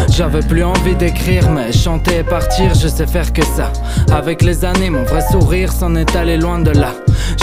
J'avais plus envie d'écrire, mais chanter et partir, je sais faire que ça. Avec les années, mon vrai sourire s'en est allé loin de là.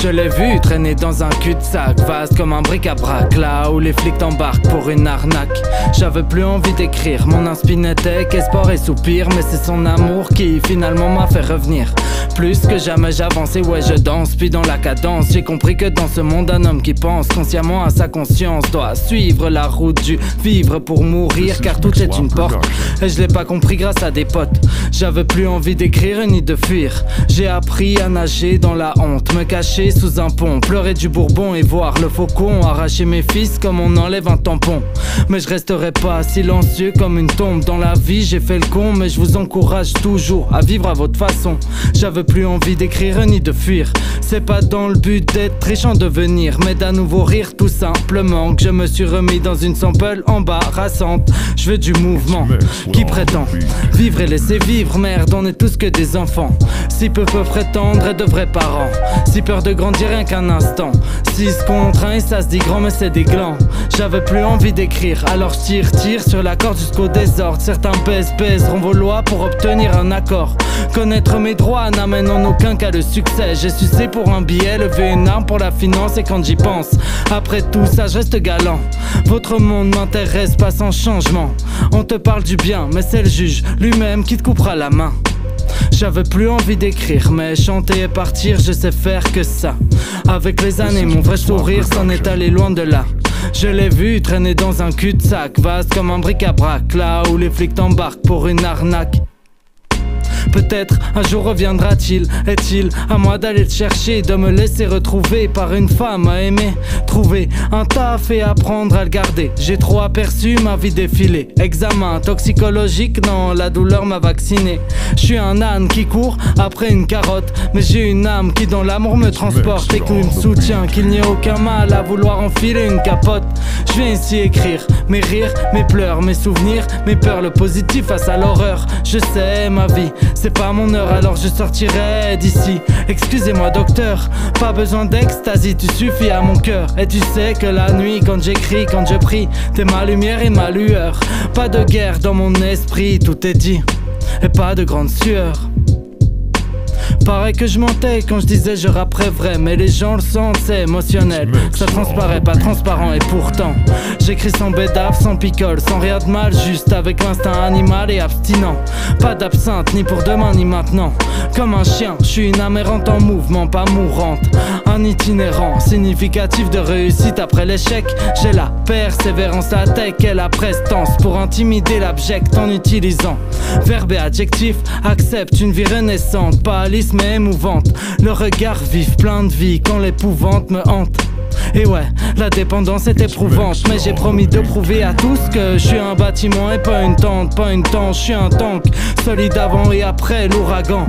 Je l'ai vu traîner dans un cul-de-sac, vaste comme un bric-à-brac, là où les flics t'embarquent pour une arnaque. J'avais plus envie d'écrire, mon inspi n'était qu'espoir et soupir, mais c'est son amour qui finalement m'a fait revenir. Plus que jamais j'avance et ouais je danse, puis dans la cadence j'ai compris que dans ce monde un homme qui pense consciemment à sa conscience doit suivre la route du vivre pour mourir, car tout est une porte. Et je l'ai pas compris grâce à des potes. J'avais plus envie d'écrire ni de fuir. J'ai appris à nager dans la honte, me cacher sous un pont, pleurer du bourbon et voir le faucon arracher mes fils comme on enlève un tampon. Mais je resterai pas silencieux comme une tombe. Dans la vie j'ai fait le con, mais je vous encourage toujours à vivre à votre façon. J'avais plus envie d'écrire ni de fuir. C'est pas dans le but d'être riche en devenir, mais d'à nouveau rire tout simplement que je me suis remis dans une sample embarrassante. Je veux du mouvement qui prétend vivre et laisser vivre. Merde, on est tous que des enfants. Si peu peuvent prétendre être de vrais parents, si peur de grandir rien qu'un instant. 6 contre 1 et ça se dit grand mais c'est des glands. J'avais plus envie d'écrire, alors je tire sur la corde jusqu'au désordre. Certains pèseront vos lois pour obtenir un accord. Connaître mes droits n'amène en aucun cas le succès. J'ai sucé pour un billet, levé une arme pour la finance. Et quand j'y pense, après tout ça je reste galant. Votre monde m'intéresse pas sans changement. On te parle du bien mais c'est le juge lui-même qui te coupera la main. J'avais plus envie d'écrire, mais chanter et partir, je sais faire que ça. Avec les années, mon vrai sourire s'en est allé loin de là. Je l'ai vu traîner dans un cul-de-sac, vaste comme un bric-à-brac, là où les flics t'embarquent pour une arnaque. Peut-être un jour reviendra-t-il, est-il à moi d'aller le chercher, de me laisser retrouver par une femme à aimer, trouver un taf et apprendre à le garder. J'ai trop aperçu ma vie défiler. Examen toxicologique, non, la douleur m'a vacciné. Je suis un âne qui court après une carotte, mais j'ai une âme qui dans l'amour me transporte et qui me soutient, qu'il n'y ait aucun mal à vouloir enfiler une capote. Je viens ici écrire mes rires, mes pleurs, mes souvenirs, mes peurs, le positif face à l'horreur. Je sais ma vie, c'est pas mon heure, alors je sortirai d'ici. Excusez-moi docteur, pas besoin d'extasie, tu suffis à mon cœur. Et tu sais que la nuit quand j'écris, quand je prie, t'es ma lumière et ma lueur. Pas de guerre dans mon esprit, tout est dit, et pas de grande sueur. Paraît que je mentais quand je disais je rapperais vrai, mais les gens le sentent, c'est émotionnel. Ça transparaît pas transparent et pourtant j'écris sans bédave, sans picole, sans rien de mal, juste avec l'instinct animal et abstinent. Pas d'absinthe, ni pour demain ni maintenant. Comme un chien, je suis une âme errante en mouvement, pas mourante. Un itinérant, significatif de réussite après l'échec. J'ai la persévérance, la tech et la prestance pour intimider l'abject en utilisant verbe et adjectif. Accepte une vie renaissante, pas lisse mais émouvante. Le regard vif, plein de vie quand l'épouvante me hante. Et ouais, la dépendance est éprouvante, mais j'ai promis de prouver à tous que je suis un bâtiment et pas une tente, pas une tente, je suis un tank, solide avant et après l'ouragan.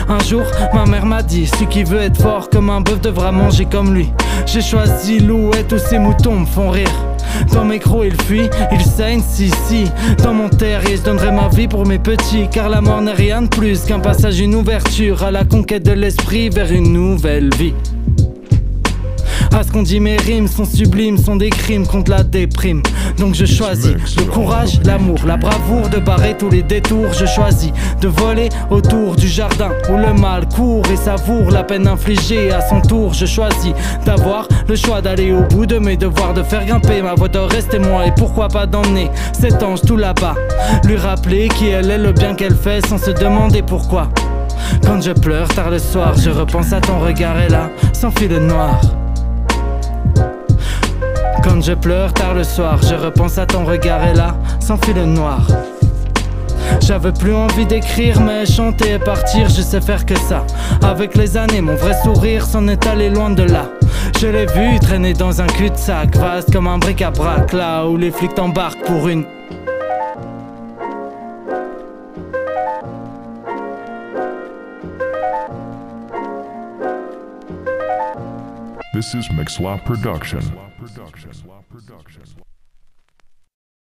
Un jour, ma mère m'a dit, celui qui veut être fort comme un bœuf devra manger comme lui. J'ai choisi loup et tous ces moutons me font rire. Dans mes crocs il fuit, il saigne, si. Dans mon terrier je donnerai ma vie pour mes petits, car la mort n'est rien de plus qu'un passage, une ouverture à la conquête de l'esprit vers une nouvelle vie. À ce qu'on dit mes rimes sont sublimes, sont des crimes contre la déprime. Donc je choisis le courage, l'amour, la bravoure de barrer tous les détours. Je choisis de voler autour du jardin où le mal court et savoure la peine infligée à son tour. Je choisis d'avoir le choix d'aller au bout de mes devoirs, de faire grimper ma voix, de rester moi et pourquoi pas d'emmener cet ange tout là-bas. Lui rappeler qui elle est, le bien qu'elle fait sans se demander pourquoi. Quand je pleure tard le soir, je repense à ton regard et là s'enfuit le noir. Quand je pleure tard le soir, je repense à ton regard et là s'enfuit le noir. J'avais plus envie d'écrire, mais chanter et partir, je sais faire que ça. Avec les années, mon vrai sourire s'en est allé loin de là. Je l'ai vu traîner dans un cul-de-sac, vaste comme un bric-à-brac, là où les flics t'embarquent pour une... This is Mixla Production.